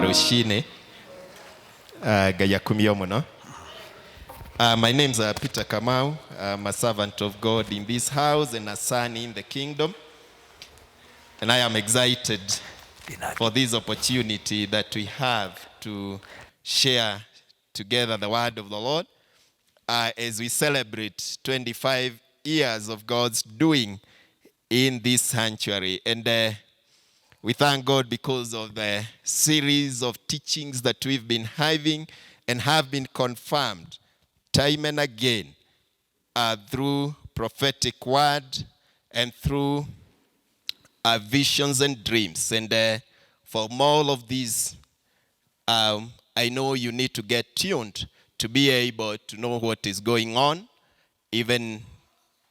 Roshine Gayakumio Mono. My name is Peter KAMAU. I'm a servant of God in this house and a son in the kingdom. And I am excited for this opportunity that we have to share together the word of the Lord as we celebrate 25 years of God's doing in this sanctuary. And we thank God because of the series of teachings that we've been having and have been confirmed time and again through prophetic word and through visions and dreams. And from all of these, I know you need to get tuned to be able to know what is going on, even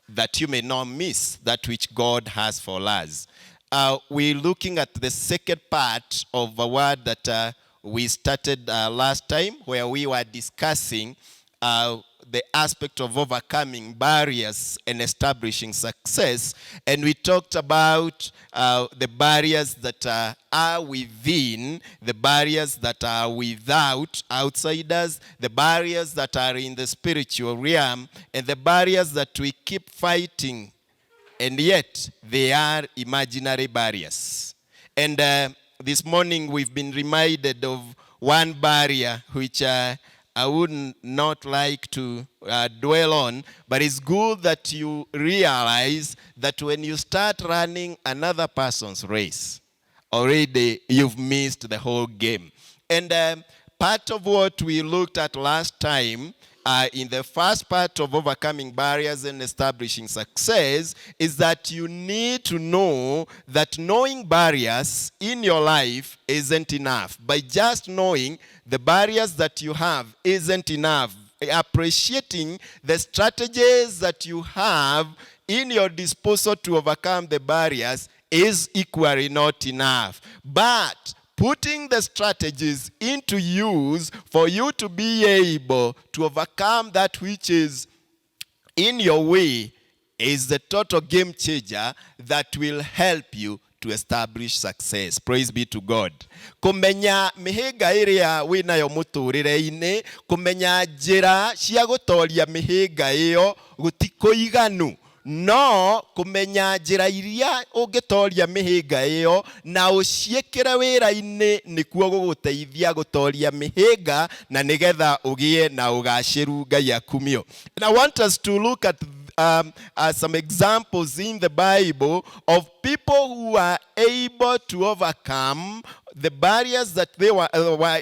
that you may not miss that which God has for us. We're looking at the second part of a word that we started last time, where we were discussing the aspect of overcoming barriers and establishing success. And we talked about the barriers that are within, the barriers that are without, outsiders, the barriers that are in the spiritual realm, and the barriers that we keep fighting, and yet they are imaginary barriers. And this morning we've been reminded of one barrier which I would not like to dwell on, but it's good that you realize that when you start running another person's race, already you've missed the whole game. And part of what we looked at last time in the first part of overcoming barriers and establishing success is that you need to know that knowing barriers in your life isn't enough. By just knowing the barriers that you have isn't enough. Appreciating the strategies that you have in your disposal to overcome the barriers is equally not enough. But putting the strategies into use for you to be able to overcome that which is in your way is the total game changer that will help you to establish success. Praise be to God. Kumenya mihiga iria winayo muturire-ini, kumenya njira cia gutoria mihiga iyo gutikoiganu. No kumenya njira iria ungitoria mihinga iyo na uciekere wira-ini nikuo guguteithia gutoria mihinga na nigetha ugie na ugaciru Ngai akumio. And I want us to look at some examples in the Bible of people who are able to overcome the barriers that they were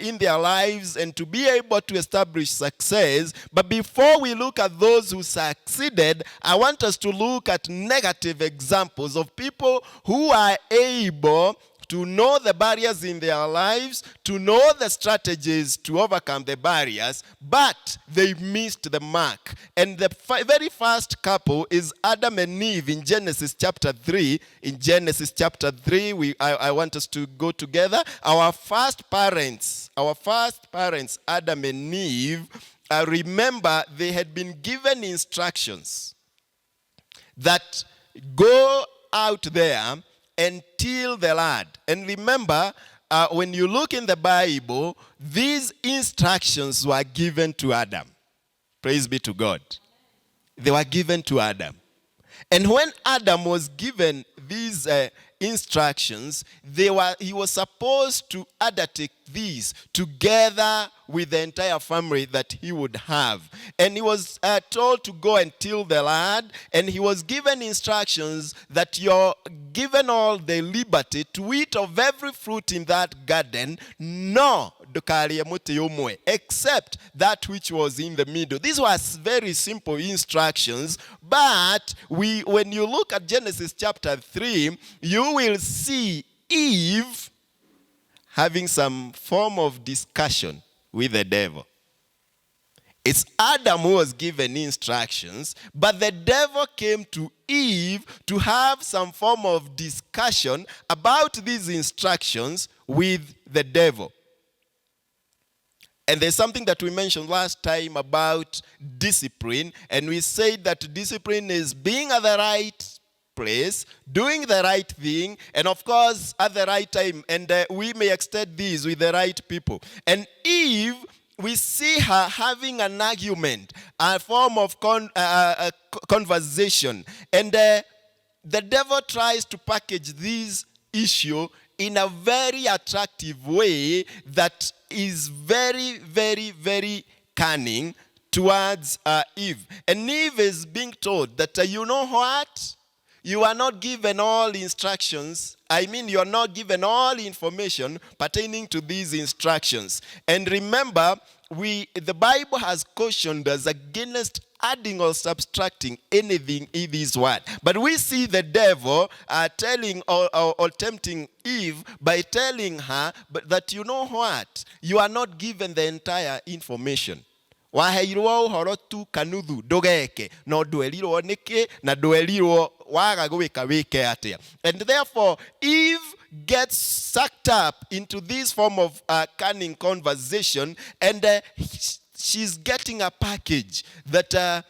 in their lives and to be able to establish success. But before we look at those who succeeded, I want us to look at negative examples of people who are able to know the barriers in their lives, to know the strategies to overcome the barriers, but they missed the mark. And the very first couple is Adam and Eve in Genesis chapter 3. In Genesis chapter 3, I want us to go together. Our first parents, Adam and Eve, remember they had been given instructions that go out there and till the land. And remember, when you look in the Bible, these instructions were given to Adam. Praise be to God. They were given to Adam. And when Adam was given these instructions, he was supposed to undertake these together with the entire family that he would have. And he was told to go and till the land, and he was given instructions that you're given all the liberty to eat of every fruit in that garden, except that which was in the middle. These were very simple instructions, but when you look at Genesis chapter 3, you will see Eve having some form of discussion with the devil. It's Adam who was given instructions, but the devil came to Eve to have some form of discussion about these instructions with the devil. And there's something that we mentioned last time about discipline, and we said that discipline is being at the right place, doing the right thing, and of course at the right time. And we may extend these with the right people. And Eve, we see her having an argument, a form of conversation. And the devil tries to package this issue in a very attractive way that is very, very, very cunning towards Eve. And Eve is being told that, you know what? You are not given all instructions. I mean, you are not given all information pertaining to these instructions. And remember, the Bible has cautioned us against adding or subtracting anything in this word. But we see the devil telling or tempting Eve by telling her that, you know what? You are not given the entire information. Waheirwo uhoro tu kanuthu ndugeke no ndwerirwo niki na ndwerirwo waga gwika wike atia. And therefore Eve gets sucked up into this form of cunning conversation, and she's getting a package that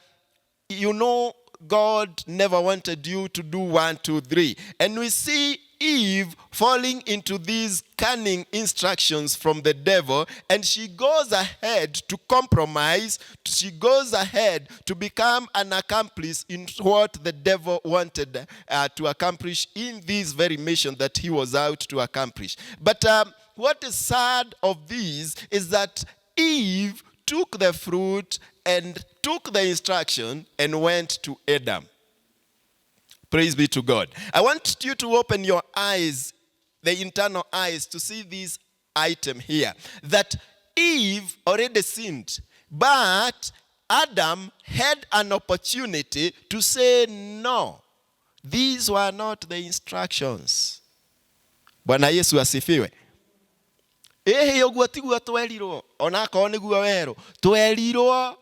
you know, God never wanted you to do 1, 2, 3. And we see Eve falling into these cunning instructions from the devil, and she goes ahead to compromise. She goes ahead to become an accomplice in what the devil wanted to accomplish in this very mission that he was out to accomplish. But what is sad of this is that Eve took the fruit and took the instruction and went to Adam. Praise be to God. I want you to open your eyes, the internal eyes, to see this item here. That Eve already sinned, but Adam had an opportunity to say no. These were not the instructions. Bwana Yesu asifiwe. Oguo tiguo twerirwo, onako niguo weru. Twerirwo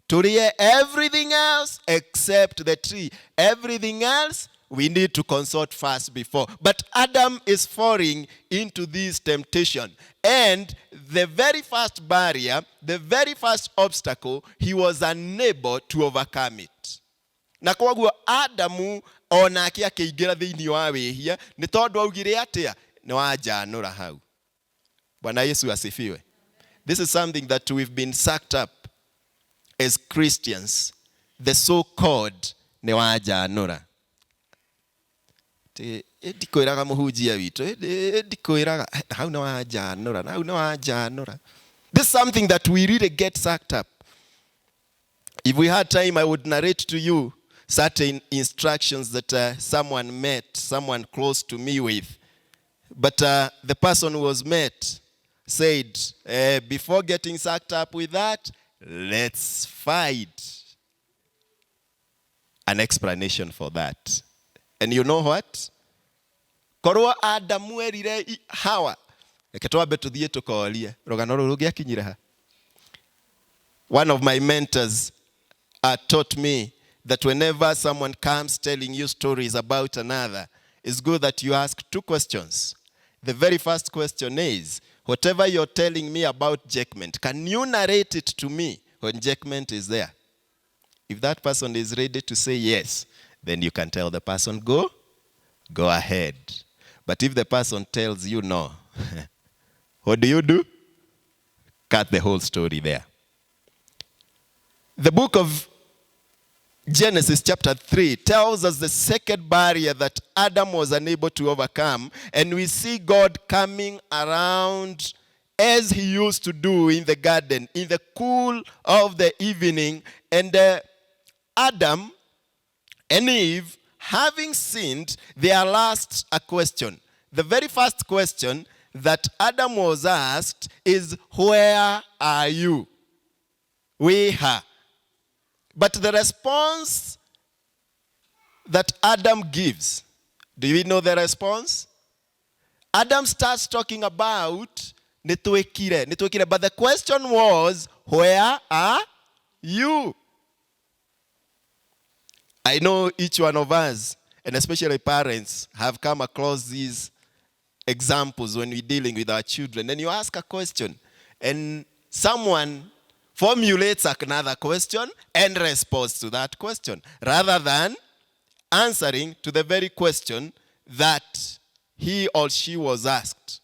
turie everything else except the tree. Everything else we need to consult first before. But Adam is falling into this temptation. And the very first barrier, the very first obstacle, he was unable to overcome it. Na koguo Adamu onake akiingira thiini wa wihia ni tondu augire atia ni wajanura hau. Bwana Yesu asifiwe. This is something that we've been sucked up as Christians, the so-called ne wajanura. Edikoiraga muhujia witu, edikoiraga hau ne wajanura, hau ne wajanura. This is something that we really get sucked up. If we had time, I would narrate to you certain instructions that someone close to me with. But the person who was met said, before getting sucked up with that, let's find an explanation for that. And you know what? Korwa Adamu erire Hawa. Eketwabe tuthie tukorie. Rogano ruru giakinyire ha. One of my mentors taught me that whenever someone comes telling you stories about another, it's good that you ask 2 questions. The very first question is, whatever you're telling me about Jackment, can you narrate it to me when Jackment is there? If that person is ready to say yes, then you can tell the person, go ahead. But if the person tells you no, what do? Cut the whole story there. The book of Genesis chapter 3 tells us the second barrier that Adam was unable to overcome, and we see God coming around as he used to do in the garden in the cool of the evening, and Adam and Eve, having sinned, they are asked a question. The very first question that Adam was asked is, where are you? We are. But the response that Adam gives, do you know the response? Adam starts talking about nitwekire. But the question was, where are you? I know each one of us, and especially parents, have come across these examples when we're dealing with our children. And you ask a question, and someone formulates another question and responds to that question, rather than answering to the very question that he or she was asked.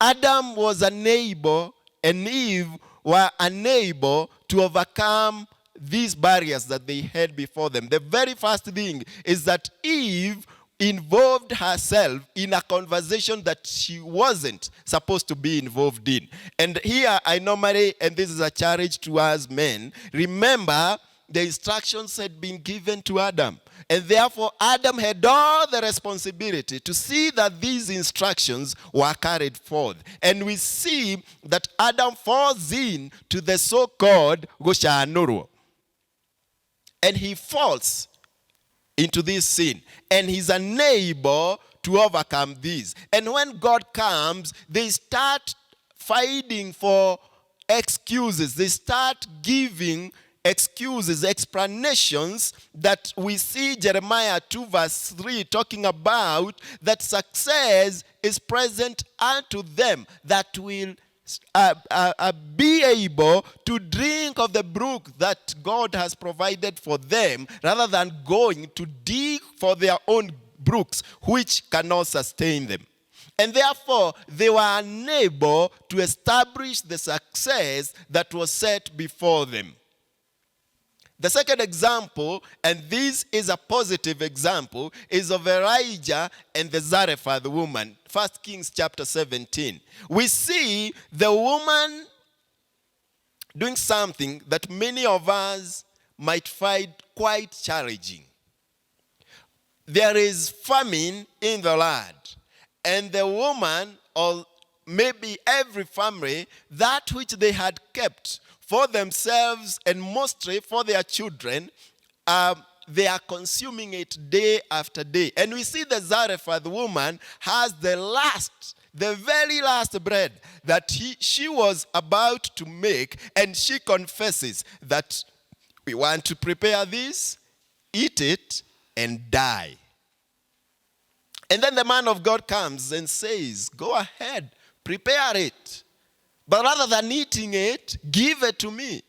Adam was unable and Eve were unable to overcome these barriers that they had before them. The very first thing is that Eve involved herself in a conversation that she wasn't supposed to be involved in. And here I normally, and this is a challenge to us men, remember the instructions had been given to Adam. And therefore Adam had all the responsibility to see that these instructions were carried forth. And we see that Adam falls into the so-called Goshanuru. And he falls into this sin. And he's unable to overcome this. And when God comes, they start fighting for excuses. They start giving excuses, explanations that we see Jeremiah 2 verse 3 talking about, that success is present unto them that will be able to drink of the brook that God has provided for them, rather than going to dig for their own brooks which cannot sustain them. And therefore they were unable to establish the success that was set before them. The second example, and this is a positive example, is of Elijah and the Zarephath woman. 1 Kings chapter 17. We see the woman doing something that many of us might find quite challenging. There is famine in the land, and the woman, or maybe every family, that which they had kept for themselves and mostly for their children, they are consuming it day after day. And we see the Zarephath woman has the very last bread that she was about to make, and she confesses that we want to prepare this, eat it, and die. And then the man of God comes and says, go ahead, prepare it. But rather than eating it, give it to me.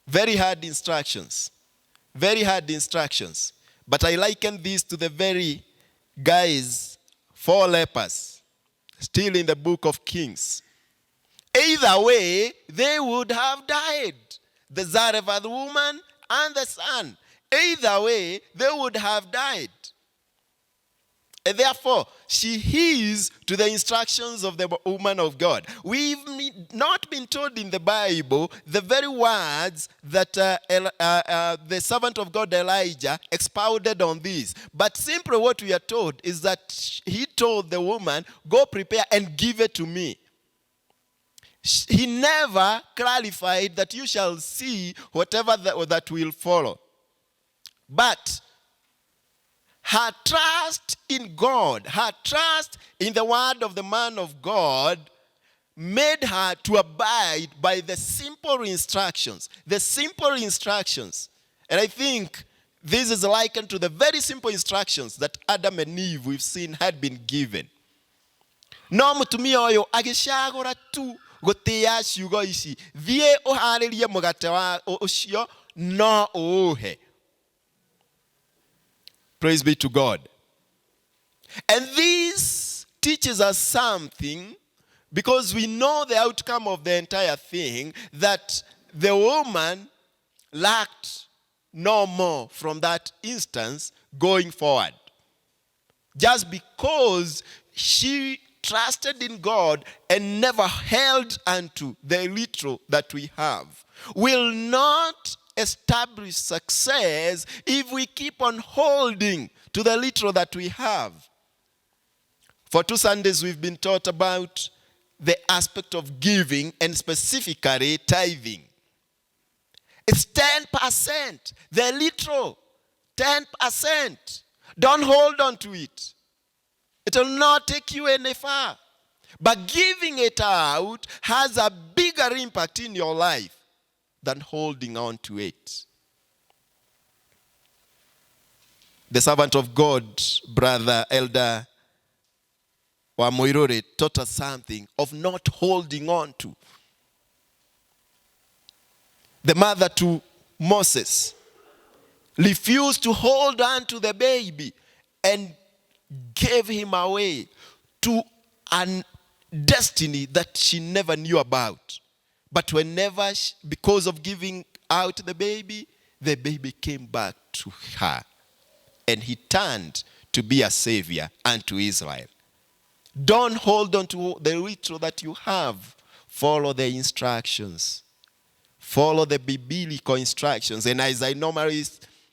Very hard instructions. Very hard instructions. But I liken this to the very guys, 4 lepers, still in the book of Kings. Either way, they would have died. The Zarephath woman and the son. Either way, they would have died. And therefore, she heeds to the instructions of the woman of God. We've not been told in the Bible the very words that the servant of God Elijah expounded on this. But simply what we are told is that he told the woman, go prepare and give it to me. He never clarified that you shall see whatever that will follow. But her trust in God, her trust in the word of the man of God made her to abide by the simple instructions. The simple instructions. And I think this is likened to the very simple instructions that Adam and Eve we've seen had been given. No mutumia oyo agishagura tu gutia ciugo ici thie uharirie mugate wa ucio no uhe. Praise be to God. And this teaches us something, because we know the outcome of the entire thing, that the woman lacked no more from that instance going forward. Just because she trusted in God and never held unto the little that we have, will not establish success if we keep on holding to the little that we have. For 2 Sundays we've been taught about the aspect of giving, and specifically tithing. It's 10%, the little, 10%. Don't hold on to it. It will not take you any far. But giving it out has a bigger impact in your life than holding on to it. The servant of God, Brother Elder Wamoirore, taught us something of not holding on to. The mother to Moses refused to hold on to the baby and gave him away to a destiny that she never knew about. But whenever, because of giving out the baby came back to her. And he turned to be a savior unto Israel. Don't hold on to the ritual that you have. Follow the instructions. Follow the biblical instructions. And as I normally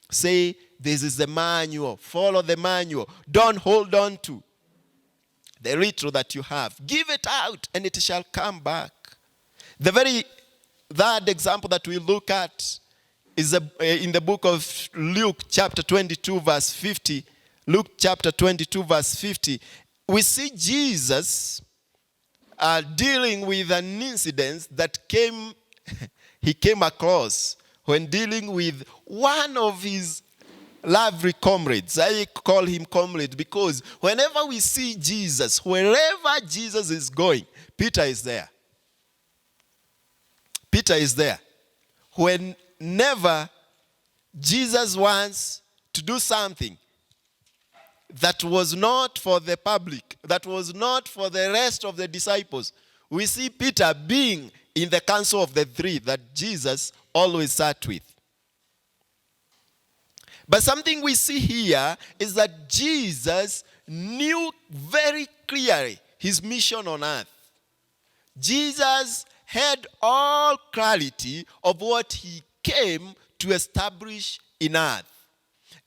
say, this is the manual. Follow the manual. Don't hold on to the ritual that you have. Give it out and it shall come back. The very third example that we look at is in the book of Luke chapter 22 verse 50. Luke chapter 22 verse 50. We see Jesus dealing with an incident that he came across when dealing with one of his lovely comrades. I call him comrade because whenever we see Jesus, wherever Jesus is going, Peter is there. Peter is there. Whenever Jesus wants to do something that was not for the public, that was not for the rest of the disciples, we see Peter being in the council of the three that Jesus always sat with. But something we see here is that Jesus knew very clearly his mission on earth. Jesus had all clarity of what he came to establish in earth.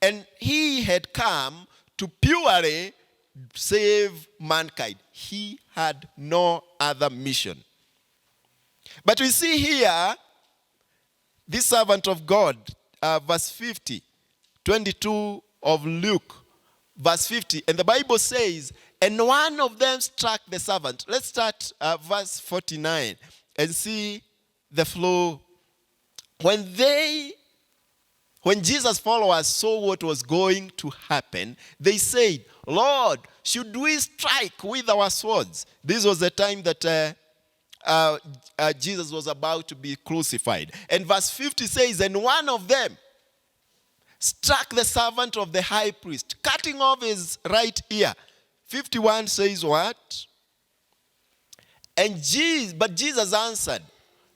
And he had come to purely save mankind. He had no other mission. But we see here, this servant of God, verse 50, 22 of Luke, verse 50. And the Bible says, and one of them struck the servant. Let's start verse 49 and see the flow. When Jesus' followers saw what was going to happen, they said, Lord, should we strike with our swords? This was the time that Jesus was about to be crucified. And verse 50 says, and one of them struck the servant of the high priest, cutting off his right ear. 51 says what? But Jesus answered,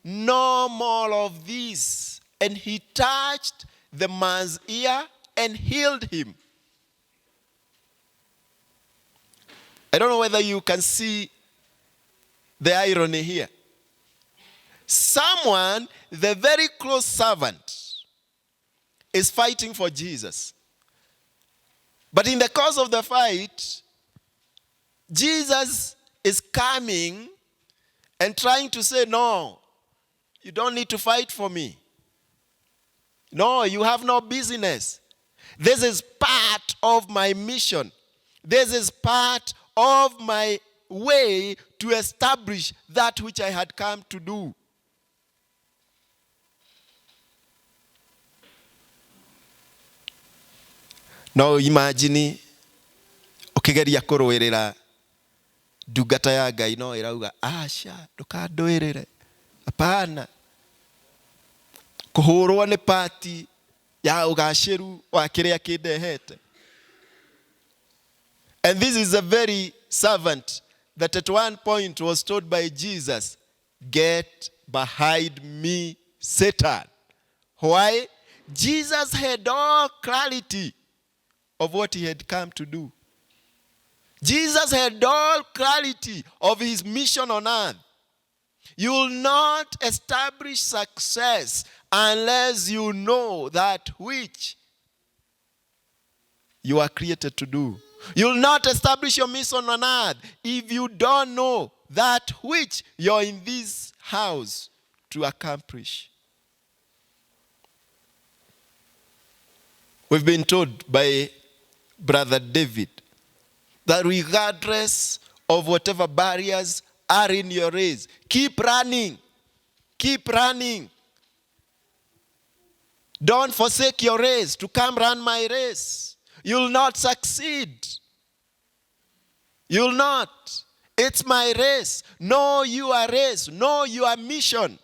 no more of this. And he touched the man's ear and healed him. I don't know whether you can see the irony here. Someone, the very close servant, is fighting for Jesus. But in the course of the fight, Jesus is coming and trying to say, no, you don't need to fight for me. No, you have no business. This is part of my mission. This is part of my way to establish that which I had come to do. Now imagine ukigeria kuruirira ndungata ya Ngai no irauga acha ndukanduirire apana kuhurwo ni party ya ugashiru wa kiria kindehete. And this is a very servant that at one point was told by Jesus, get behind me, Satan. Why? Jesus had all clarity of what he had come to do. Jesus had all clarity of his mission on earth. You will not establish success unless you know that which you are created to do. You will not establish your mission on earth if you don't know that which you're in this house to accomplish. We've been told by Brother David that regardless of whatever barriers are in your race, keep running. Keep running. Don't forsake your race to come run my race. You'll not succeed. You'll not. It's my race. Know your race. Know your mission.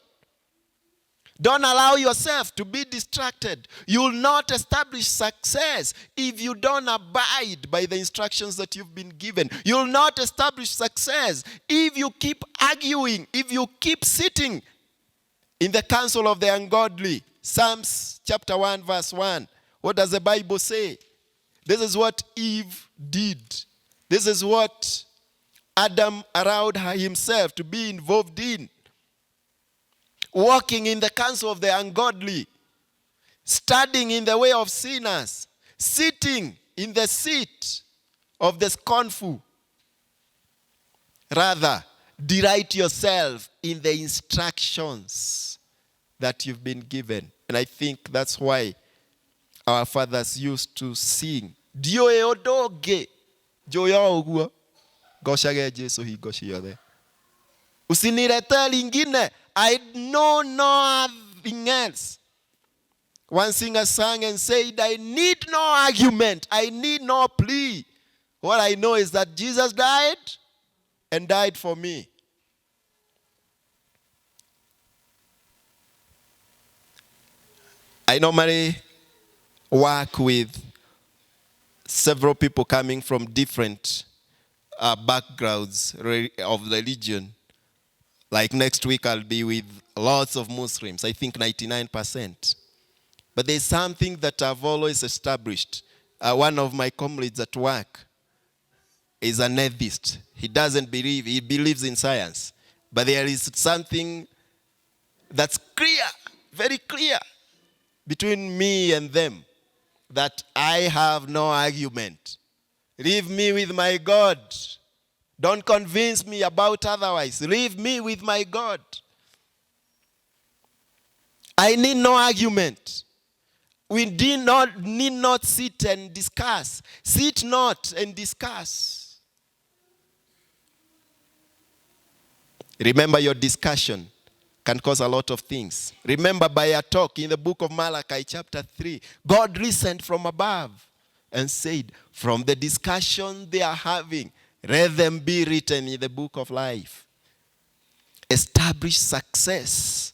Don't allow yourself to be distracted. You will not establish success if you don't abide by the instructions that you've been given. You will not establish success if you keep arguing, if you keep sitting in the counsel of the ungodly. Psalms chapter 1 verse 1. What does the Bible say? This is what Eve did. This is what Adam allowed himself to be involved in. Walking in the counsel of the ungodly, studying in the way of sinners, sitting in the seat of the scornful. Rather, delight yourself in the instructions that you've been given. And I think that's why our fathers used to sing. Dio eodoge, joyo ogua, goshage Jesu hi goshiyode. Usinilete lingine. I know nothing else. One singer sang and said, I need no argument. I need no plea. What I know is that Jesus died and died for me. I normally work with several people coming from different backgrounds of religion. Like next week, I'll be with lots of Muslims, I think 99%. But there's something that I've always established. One of my comrades at work is an atheist. He doesn't believe, he believes in science. But there is something that's clear, very clear, between me and them, that I have no argument. Leave me with my God. Don't convince me about otherwise. Leave me with my God. I need no argument. We need not sit and discuss. Sit not and discuss. Remember, your discussion can cause a lot of things. Remember, by a talk in the book of Malachi chapter 3, God listened from above and said, from the discussion they are having, let them be written in the book of life. Establish success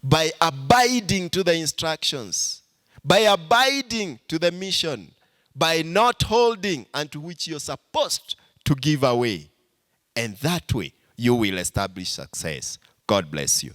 by abiding to the instructions, by abiding to the mission, by not holding unto which you're supposed to give away. And that way, you will establish success. God bless you.